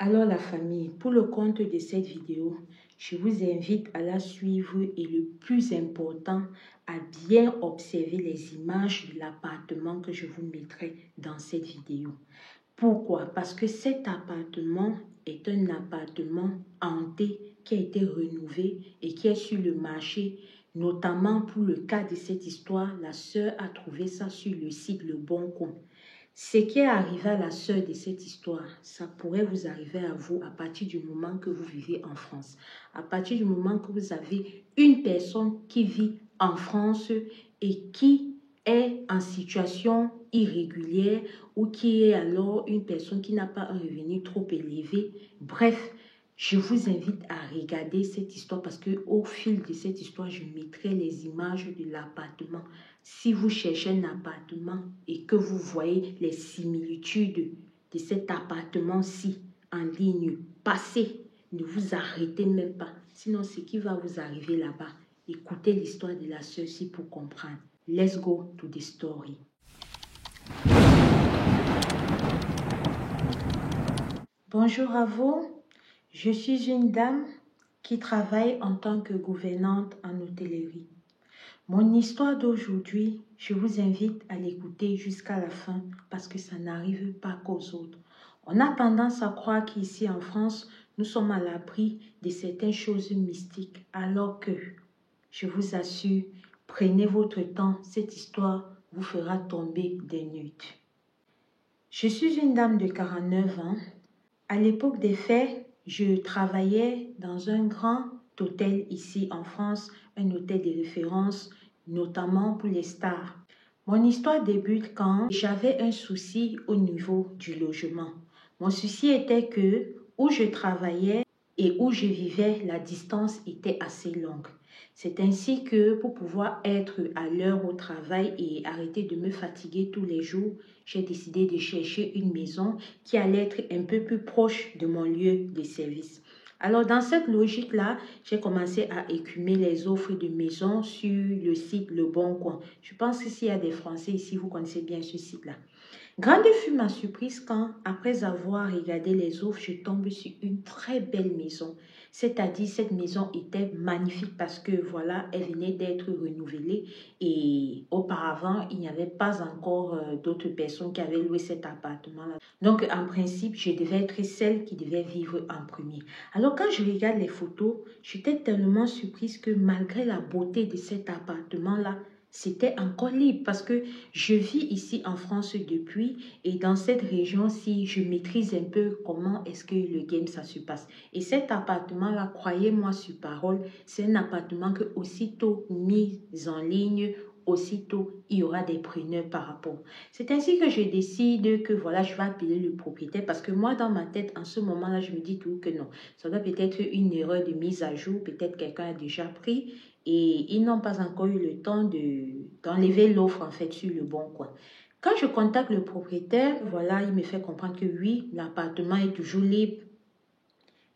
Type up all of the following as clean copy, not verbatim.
Alors la famille, pour le compte de cette vidéo, je vous invite à la suivre et le plus important, à bien observer les images de l'appartement que je vous mettrai dans cette vidéo. Pourquoi? Parce que cet appartement est un appartement hanté qui a été rénové et qui est sur le marché. Notamment pour le cas de cette histoire, la sœur a trouvé ça sur le site Le Bon Coin. Ce qui est arrivé à la sœur de cette histoire, ça pourrait vous arriver à vous à partir du moment que vous vivez en France. À partir du moment que vous avez une personne qui vit en France et qui est en situation irrégulière ou qui est alors une personne qui n'a pas un revenu trop élevé. Bref, je vous invite à regarder cette histoire parce qu'au fil de cette histoire, je mettrai les images de l'appartement. Si vous cherchez un appartement et que vous voyez les similitudes de cet appartement-ci en ligne, passez, ne vous arrêtez même pas. Sinon, ce qui va vous arriver là-bas, écoutez l'histoire de la sœur-ci pour comprendre. Let's go to the story. Bonjour à vous. Je suis une dame qui travaille en tant que gouvernante en hôtellerie. Mon histoire d'aujourd'hui, je vous invite à l'écouter jusqu'à la fin parce que ça n'arrive pas qu'aux autres. On a tendance à croire qu'ici en France, nous sommes à l'abri de certaines choses mystiques alors que, je vous assure, prenez votre temps, cette histoire vous fera tomber des nues. Je suis une dame de 49 ans. À l'époque des faits, je travaillais dans un grand hôtel ici en France, un hôtel de référence, notamment pour les stars. Mon histoire débute quand j'avais un souci au niveau du logement. Mon souci était que où je travaillais et où je vivais, la distance était assez longue. C'est ainsi que pour pouvoir être à l'heure au travail et arrêter de me fatiguer tous les jours, j'ai décidé de chercher une maison qui allait être un peu plus proche de mon lieu de service. Alors, dans cette logique-là, j'ai commencé à écumer les offres de maisons sur le site Le Bon Coin. Je pense que s'il y a des Français ici, vous connaissez bien ce site-là. Grande fut ma surprise quand, après avoir regardé les offres, je tombe sur une très belle maison. C'est-à-dire, cette maison était magnifique parce que, voilà, elle venait d'être renouvelée et auparavant, il n'y avait pas encore d'autres personnes qui avaient loué cet appartement-là. Donc, en principe, je devais être celle qui devait vivre en premier. Alors, quand je regarde les photos, j'étais tellement surprise que malgré la beauté de cet appartement-là, c'était encore libre parce que je vis ici en France depuis et dans cette région-ci, je maîtrise un peu comment est-ce que le game ça se passe. Et cet appartement-là, croyez-moi sur parole, c'est un appartement que aussitôt mis en ligne, aussitôt il y aura des preneurs par rapport. C'est ainsi que je décide que voilà, je vais appeler le propriétaire parce que moi dans ma tête, en ce moment-là, je me dis tout que non. Ça doit peut-être une erreur de mise à jour, peut-être quelqu'un a déjà pris et ils n'ont pas encore eu le temps d'enlever l'offre en fait sur Le Bon Coin. Quand je contacte le propriétaire, voilà, il me fait comprendre que oui, l'appartement est toujours libre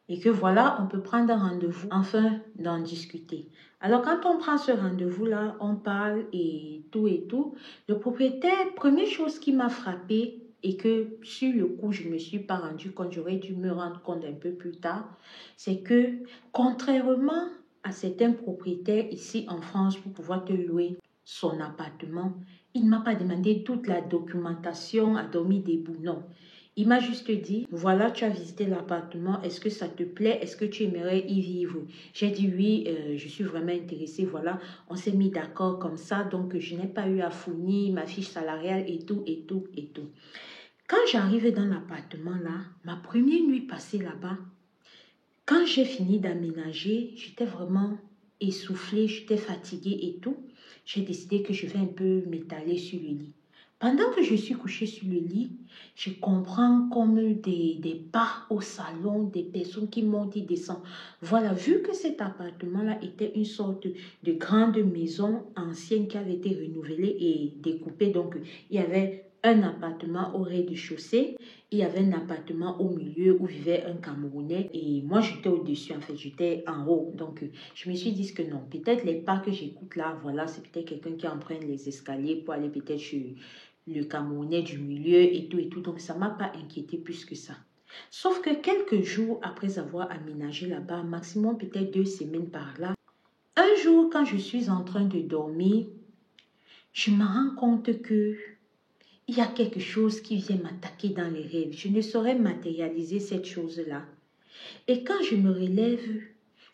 et que voilà, on peut prendre un rendez-vous afin d'en discuter. Alors quand on prend ce rendez-vous-là, on parle et tout et tout. Le propriétaire, première chose qui m'a frappée et que sur le coup, je ne me suis pas rendu compte, j'aurais dû me rendre compte un peu plus tard, c'est que contrairement à certains propriétaires ici en France pour pouvoir te louer son appartement, il ne m'a pas demandé toute la documentation à dormir debout, non. Il m'a juste dit, voilà, tu as visité l'appartement, est-ce que ça te plaît, est-ce que tu aimerais y vivre? J'ai dit oui, je suis vraiment intéressée, voilà, on s'est mis d'accord comme ça, donc je n'ai pas eu à fournir ma fiche salariale et tout, et tout, et tout. Quand j'arrive dans l'appartement là, ma première nuit passée là-bas, quand j'ai fini d'aménager, j'étais vraiment essoufflée, j'étais fatiguée et tout. J'ai décidé que je vais un peu m'étaler sur le lit. Pendant que je suis couchée sur le lit, je comprends comme des pas au salon, des personnes qui montent et descendent. Voilà, vu que cet appartement-là était une sorte de grande maison ancienne qui avait été renouvelée et découpée, donc il y avait un appartement au rez-de-chaussée, il y avait un appartement au milieu où vivait un Camerounais et moi j'étais au-dessus, en fait, j'étais en haut. Donc je me suis dit que non, peut-être les pas que j'écoute là, voilà, c'est peut-être quelqu'un qui emprunte les escaliers pour aller peut-être chez le Camerounais du milieu et tout et tout. Donc ça ne m'a pas inquiété plus que ça. Sauf que quelques jours après avoir aménagé là-bas, maximum peut-être 2 semaines par là, un jour quand je suis en train de dormir, je me rends compte que il y a quelque chose qui vient m'attaquer dans les rêves. Je ne saurais matérialiser cette chose-là. Et quand je me relève,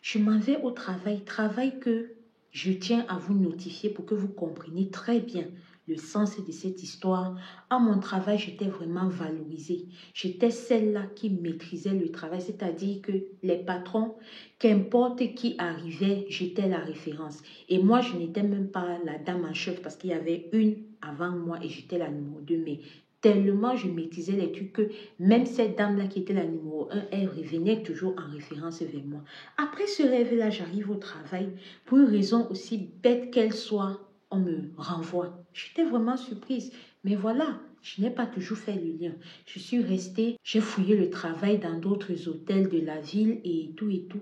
je m'en vais au travail que je tiens à vous notifier pour que vous compreniez très bien le sens de cette histoire. À mon travail, j'étais vraiment valorisée. J'étais celle-là qui maîtrisait le travail, c'est-à-dire que les patrons, qu'importe qui arrivait, j'étais la référence. Et moi, je n'étais même pas la dame en chef parce qu'il y avait une avant moi et j'étais la numéro 2. Mais tellement je maîtrisais les trucs que même cette dame-là qui était la numéro 1, elle revenait toujours en référence vers moi. Après ce rêve-là, j'arrive au travail. Pour une raison aussi bête qu'elle soit, on me renvoie. J'étais vraiment surprise. Mais voilà, je n'ai pas toujours fait le lien. Je suis restée, j'ai fouillé le travail dans d'autres hôtels de la ville et tout et tout.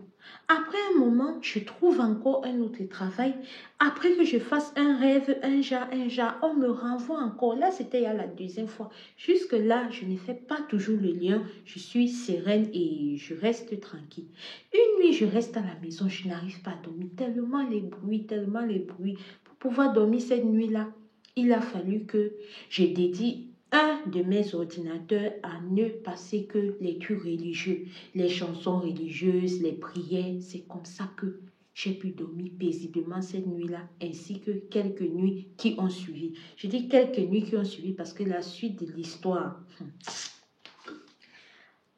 Après un moment, je trouve encore un autre travail. Après que je fasse un rêve, un jar, on me renvoie encore. Là, c'était la deuxième fois. Jusque-là, je ne fais pas toujours le lien. Je suis sereine et je reste tranquille. Une nuit, je reste à la maison. Je n'arrive pas à dormir. Tellement les bruits, tellement les bruits. Pour pouvoir dormir cette nuit-là, il a fallu que je dédie un de mes ordinateurs à ne passer que les trucs religieux, les chansons religieuses, les prières. C'est comme ça que j'ai pu dormir paisiblement cette nuit-là, ainsi que quelques nuits qui ont suivi. Je dis quelques nuits qui ont suivi parce que la suite de l'histoire.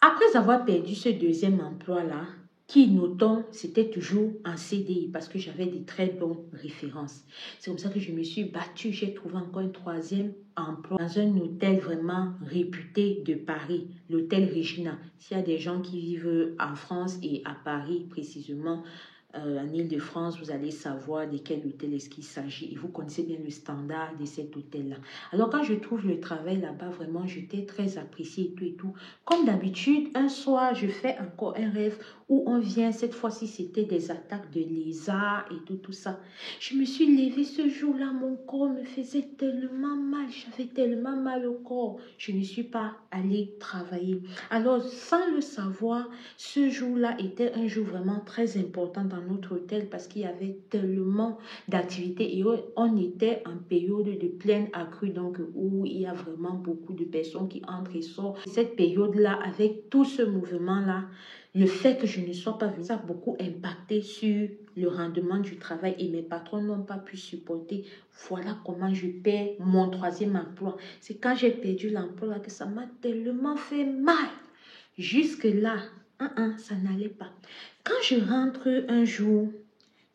Après avoir perdu ce deuxième emploi-là, qui, notons, c'était toujours en CDI parce que j'avais des très bonnes références. C'est comme ça que je me suis battue. J'ai trouvé encore un troisième emploi dans un hôtel vraiment réputé de Paris, l'hôtel Regina. S'il y a des gens qui vivent en France et à Paris précisément, en Île-de-France, vous allez savoir de quel hôtel est-ce qu'il s'agit et vous connaissez bien le standard de cet hôtel-là. Alors quand je trouve le travail là-bas, vraiment, j'étais très appréciée et tout et tout. Comme d'habitude, un soir, je fais encore un rêve où on vient, cette fois-ci, c'était des attaques de lézards et tout ça. Je me suis levée ce jour-là, mon corps me faisait tellement mal, j'avais tellement mal au corps. Je ne suis pas allée travailler. Alors, sans le savoir, ce jour-là était un jour vraiment très important dans notre hôtel parce qu'il y avait tellement d'activités et on était en période de pleine accrue, donc où il y a vraiment beaucoup de personnes qui entrent et sortent. Cette période-là, avec tout ce mouvement-là, le fait que je ne sois pas venue, ça a beaucoup impacté sur le rendement du travail et mes patrons n'ont pas pu supporter. Voilà comment je perds mon troisième emploi. C'est quand j'ai perdu l'emploi que ça m'a tellement fait mal. Jusque-là, ça n'allait pas. Quand je rentre un jour,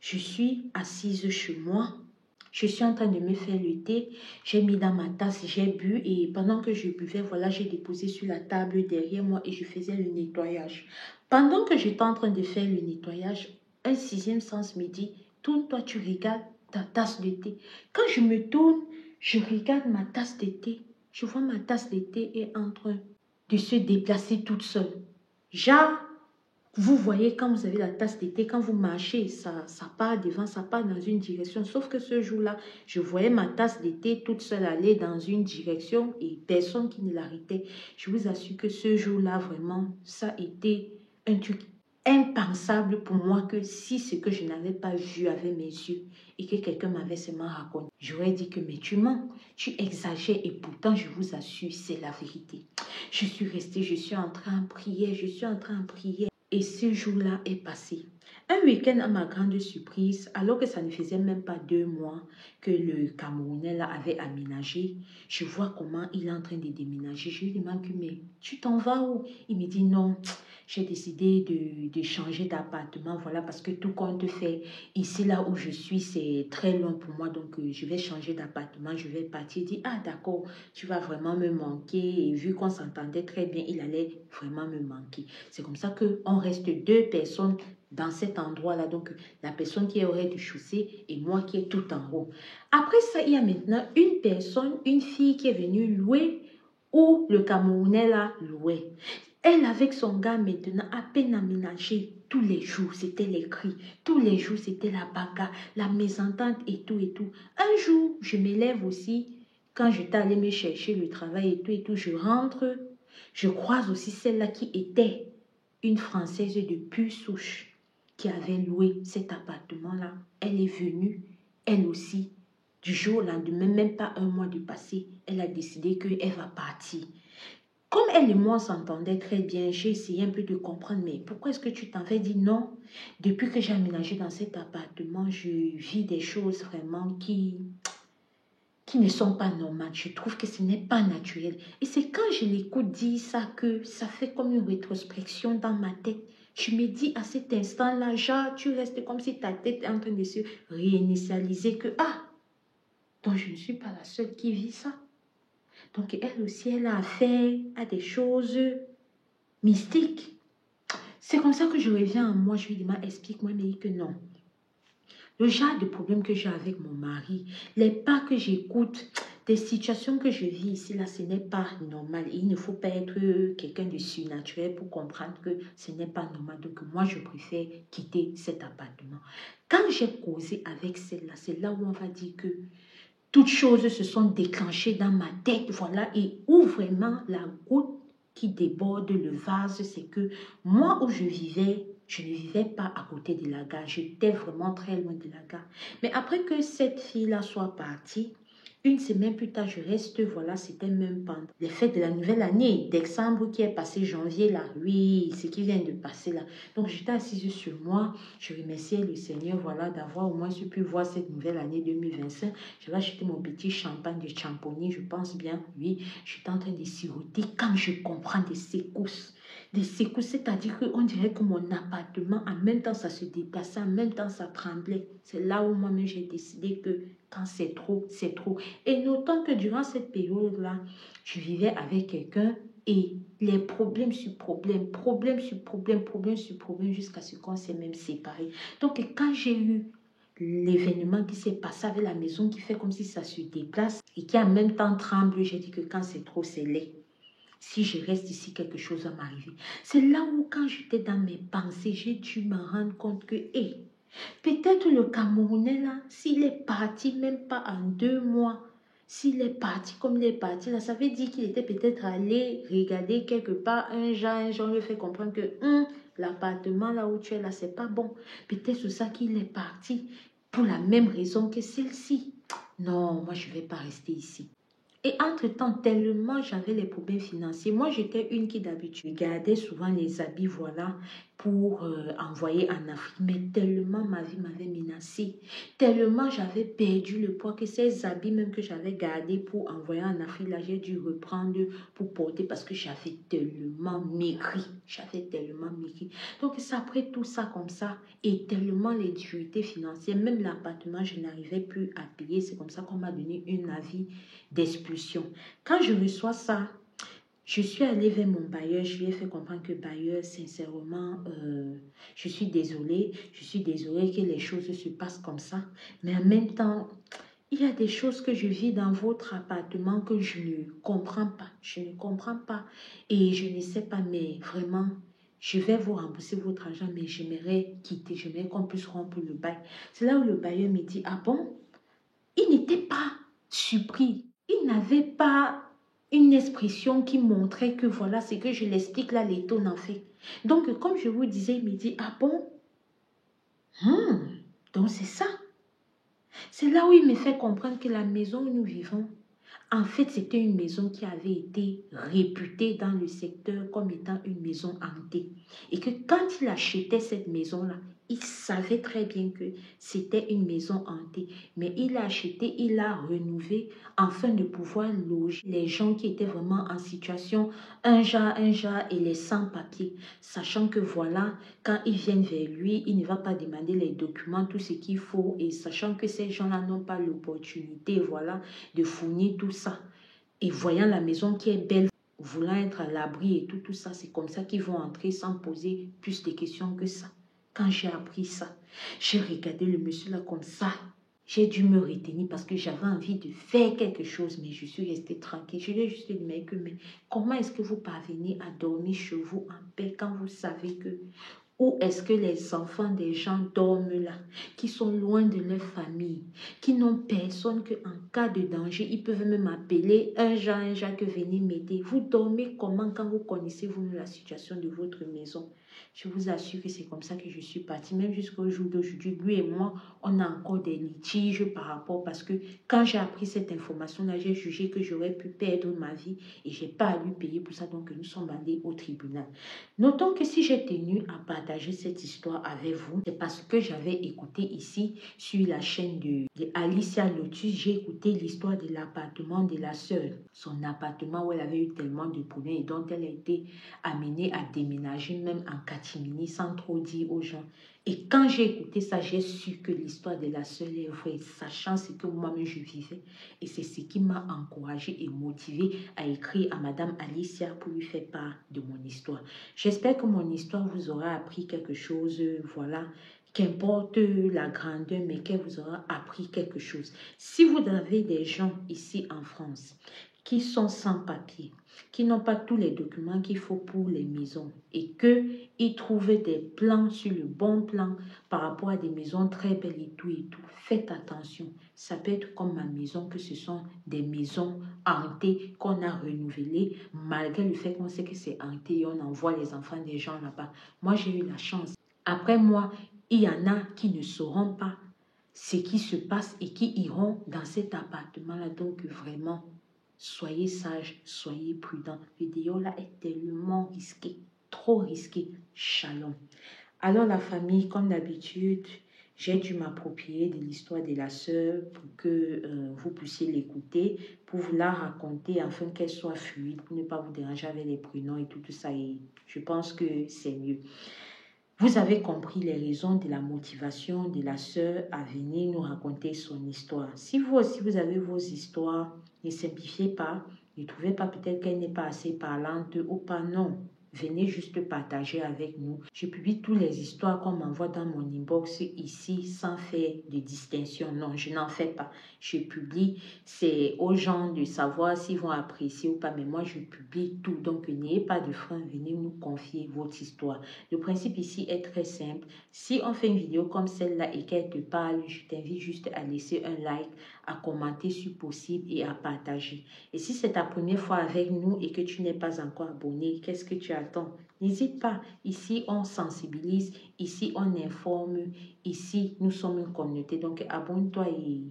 je suis assise chez moi. Je suis en train de me faire le thé. J'ai mis dans ma tasse, j'ai bu et pendant que je buvais, voilà, j'ai déposé sur la table derrière moi et je faisais le nettoyage. Pendant que j'étais en train de faire le nettoyage, un sixième sens me dit, tourne-toi, tu regardes ta tasse de thé. Quand je me tourne, je regarde ma tasse de thé. Je vois ma tasse de thé est en train de se déplacer toute seule. Genre, vous voyez quand vous avez la tasse de thé, quand vous marchez, ça part devant, ça part dans une direction. Sauf que ce jour-là, je voyais ma tasse de thé toute seule aller dans une direction et personne qui ne l'arrêtait. Je vous assure que ce jour-là, vraiment, ça a été un truc impensable pour moi que si ce que je n'avais pas vu avec mes yeux et que quelqu'un m'avait seulement raconté, j'aurais dit que mais tu mens, tu exagères et pourtant je vous assure, c'est la vérité. Je suis restée, je suis en train de prier, je suis en train de prier. Et ce jour-là est passé. Un week-end, à ma grande surprise, alors que ça ne faisait même pas 2 mois que le Camerounais là avait aménagé, je vois comment il est en train de déménager. Je lui demande, mais tu t'en vas où? Il me dit non, j'ai décidé de changer d'appartement, voilà, parce que tout compte fait, ici là où je suis, c'est très loin pour moi, donc je vais changer d'appartement, je vais partir. Il dit, ah d'accord, tu vas vraiment me manquer. Et vu qu'on s'entendait très bien, il allait vraiment me manquer. C'est comme ça qu'on reste 2 personnes dans cet endroit-là. Donc, la personne qui est au rez-de-chaussée et moi qui est tout en haut. Après ça, il y a maintenant une personne, une fille qui est venue louer où le Camerounais là louait. Elle avec son gars maintenant à peine aménagé. Tous les jours, c'était les cris. Tous les jours, c'était la bagarre, la mésentente et tout et tout. Un jour, je m'élève aussi. Quand j'étais allée me chercher le travail et tout, je rentre. Je croise aussi celle-là qui était une Française de pure souche qui avait loué cet appartement-là. Elle est venue, elle aussi, du jour au lendemain, même pas un mois de passé, elle a décidé qu'elle va partir. Comme elle et moi s'entendaient très bien, j'ai essayé un peu de comprendre, mais pourquoi est-ce que tu t'en fais? Dit non. Depuis que j'ai aménagé dans cet appartement, je vis des choses vraiment qui ne sont pas normales. Je trouve que ce n'est pas naturel. Et c'est quand je l'écoute dire ça que ça fait comme une rétrospection dans ma tête. Je me dis à cet instant-là, genre, tu restes comme si ta tête est en train de se réinitialiser que, ah, donc je ne suis pas la seule qui vit ça. Donc elle aussi, elle a affaire à des choses mystiques. C'est comme ça que je reviens à moi, je lui demande, explique-moi, mais il dit que non. Le genre de problème que j'ai avec mon mari, les pas que j'écoute, des situations que je vis ici, là, ce n'est pas normal. Il ne faut pas être quelqu'un de surnaturel pour comprendre que ce n'est pas normal. Donc, moi, je préfère quitter cet appartement. Quand j'ai causé avec celle-là, c'est là où on va dire que toutes choses se sont déclenchées dans ma tête, voilà, et où vraiment la goutte qui déborde le vase, c'est que moi où je vivais, je ne vivais pas à côté de la gare, j'étais vraiment très loin de la gare. Mais après que cette fille-là soit partie, une semaine plus tard, je reste, voilà, c'était même pendant les fêtes de la nouvelle année, décembre qui est passé, janvier là, oui, ce qui vient de passer là. Donc j'étais assise sur moi, je remerciais le Seigneur, voilà, d'avoir au moins pu voir cette nouvelle année 2025. Je vais acheter mon petit champagne de Champagny, je pense bien, oui, je suis en train de siroter quand je comprends des secousses. Des secousses, c'est-à-dire qu'on dirait que mon appartement, en même temps ça se déplaçait, en même temps ça tremblait. C'est là où moi-même j'ai décidé que quand c'est trop, c'est trop. Et notons que durant cette période-là, je vivais avec quelqu'un et les problèmes sur problèmes, problèmes sur problèmes, problèmes sur problèmes, jusqu'à ce qu'on s'est même séparés. Donc quand j'ai eu l'événement qui s'est passé avec la maison qui fait comme si ça se déplace et qui en même temps tremble, j'ai dit que quand c'est trop, c'est laid. Si je reste ici, quelque chose va m'arriver. C'est là où, quand j'étais dans mes pensées, j'ai dû me rendre compte que, hé, peut-être le Camerounais, là, s'il est parti même pas en 2 mois, s'il est parti comme il est parti, là, ça veut dire qu'il était peut-être allé regarder quelque part un genre lui fait comprendre que l'appartement là où tu es là, c'est pas bon. Peut-être c'est ça qu'il est parti pour la même raison que celle-ci. Non, moi, je ne vais pas rester ici. Et entre-temps, tellement j'avais les problèmes financiers. Moi, j'étais une qui d'habitude gardait souvent les habits, voilà, pour envoyer en Afrique. Mais tellement ma vie m'avait menacée, tellement j'avais perdu le poids que ces habits même que j'avais gardés pour envoyer en Afrique, là, j'ai dû reprendre pour porter parce que j'avais tellement maigri. J'avais tellement maigri. Donc, c'est après tout ça comme ça et tellement les difficultés financières, même l'appartement, je n'arrivais plus à payer. C'est comme ça qu'on m'a donné un avis d'expulsion. Quand je reçois ça, je suis allée vers mon bailleur, je lui ai fait comprendre que bailleur, sincèrement, je suis désolée que les choses se passent comme ça, mais en même temps, il y a des choses que je vis dans votre appartement que je ne comprends pas, et je ne sais pas, mais vraiment, je vais vous rembourser votre argent, mais j'aimerais quitter, j'aimerais qu'on puisse rompre le bail. C'est là où le bailleur me dit, ah bon? Il n'était pas surpris. Il n'avait pas une expression qui montrait que voilà, c'est que je l'explique là, l'étonne en fait. Donc, comme je vous disais, il me dit, ah bon? Donc, c'est ça. C'est là où il me fait comprendre que la maison où nous vivons, en fait, c'était une maison qui avait été réputée dans le secteur comme étant une maison hantée. Et que quand il achetait cette maison-là, il savait très bien que c'était une maison hantée. Mais il a acheté, il a rénové afin de pouvoir loger les gens qui étaient vraiment en situation un genre et les sans-papiers. Sachant que voilà, quand ils viennent vers lui, il ne va pas demander les documents, tout ce qu'il faut. Et sachant que ces gens-là n'ont pas l'opportunité, voilà, de fournir tout ça. Et voyant la maison qui est belle, voulant être à l'abri et tout ça, c'est comme ça qu'ils vont entrer sans poser plus de questions que ça. Quand j'ai appris ça, j'ai regardé le monsieur là comme ça. J'ai dû me retenir parce que j'avais envie de faire quelque chose, mais je suis restée tranquille. Je lui ai juste dit, mais comment est-ce que vous parvenez à dormir chez vous en paix quand vous savez que Où est-ce que les enfants des gens dorment là, qui sont loin de leur famille, qui n'ont personne qu'en cas de danger, ils peuvent même appeler un Jacques, venez m'aider. Vous dormez comment quand vous connaissez vous la situation de votre maison? Je vous assure que c'est comme ça que je suis partie. Même jusqu'au jour d'aujourd'hui, lui et moi, on a encore des litiges par rapport parce que quand j'ai appris cette information-là, j'ai jugé que j'aurais pu perdre ma vie et je n'ai pas à lui payer pour ça. Donc, nous sommes allés au tribunal. Notons que si j'ai tenu à partager cette histoire avec vous, c'est parce que j'avais écouté ici sur la chaîne de Alicia Lotus, j'ai écouté l'histoire de l'appartement de la sœur. Son appartement où elle avait eu tellement de problèmes et dont elle a été amenée à déménager même en catimini sans trop dire aux gens. Et quand j'ai écouté ça, j'ai su que l'histoire de la sœur est vraie, sachant ce que moi-même je vivais. Et c'est ce qui m'a encouragée et motivée à écrire à Madame Alicia pour lui faire part de mon histoire. J'espère que mon histoire vous aura appris quelque chose, voilà, qu'importe la grandeur, mais qu'elle vous aura appris quelque chose. Si vous avez des gens ici en France qui sont sans papier, qui n'ont pas tous les documents qu'il faut pour les maisons et qu'ils trouvent des plans sur le bon plan par rapport à des maisons très belles et tout, faites attention. Ça peut être comme ma maison, que ce sont des maisons hantées qu'on a renouvelées malgré le fait qu'on sait que c'est hanté et on envoie les enfants des gens là-bas. Moi, j'ai eu la chance. Après moi, il y en a qui ne sauront pas ce qui se passe et qui iront dans cet appartement-là. Donc, vraiment, soyez sages, soyez prudents. Le dehors là est tellement risqué, trop risqué. Shalom. Alors la famille, comme d'habitude, j'ai dû m'approprier de l'histoire de la sœur pour que vous puissiez l'écouter, pour vous la raconter afin qu'elle soit fluide, pour ne pas vous déranger avec les prénoms et tout ça. Et je pense que c'est mieux. Vous avez compris les raisons de la motivation de la sœur à venir nous raconter son histoire. Si vous aussi, vous avez vos histoires, ne simplifiez pas, ne trouvez pas peut-être qu'elle n'est pas assez parlante ou pas, non. Venez juste partager avec nous. Je publie toutes les histoires qu'on m'envoie dans mon inbox ici sans faire de distinction. Non, je n'en fais pas. Je publie, c'est aux gens de savoir s'ils vont apprécier ou pas, mais moi je publie tout. Donc n'ayez pas de frein, venez nous confier votre histoire. Le principe ici est très simple. Si on fait une vidéo comme celle-là et qu'elle te parle, je t'invite juste à laisser un like, à commenter si possible et à partager. Et si c'est ta première fois avec nous et que tu n'es pas encore abonné, qu'est-ce que tu attends? N'hésite pas. Ici, on sensibilise. Ici, on informe. Ici, nous sommes une communauté. Donc, abonne-toi et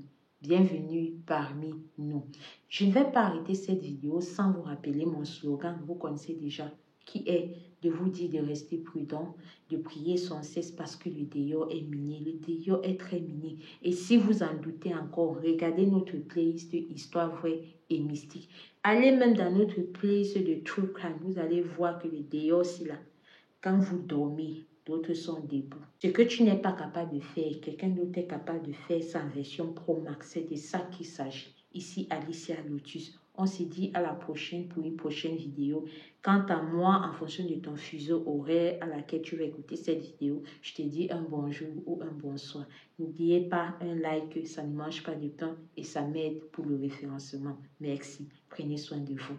bienvenue parmi nous. Je ne vais pas arrêter cette vidéo sans vous rappeler mon slogan. Vous connaissez déjà, qui est de vous dire de rester prudent, de prier sans cesse parce que le dehors est miné. Le dehors est très miné. Et si vous en doutez encore, regardez notre playlist Histoire vraie et mystique. Allez même dans notre playlist de True Crime. Vous allez voir que le dehors, c'est là. Quand vous dormez, d'autres sont debout. Ce que tu n'es pas capable de faire, quelqu'un d'autre est capable de faire sa version Pro Max. C'est de ça qu'il s'agit. Ici, Alicia Lotus. On se dit à la prochaine pour une prochaine vidéo. Quant à moi, en fonction de ton fuseau horaire à laquelle tu vas écouter cette vidéo, je te dis un bonjour ou un bonsoir. N'oubliez pas un like, ça ne mange pas de pain et ça m'aide pour le référencement. Merci. Prenez soin de vous.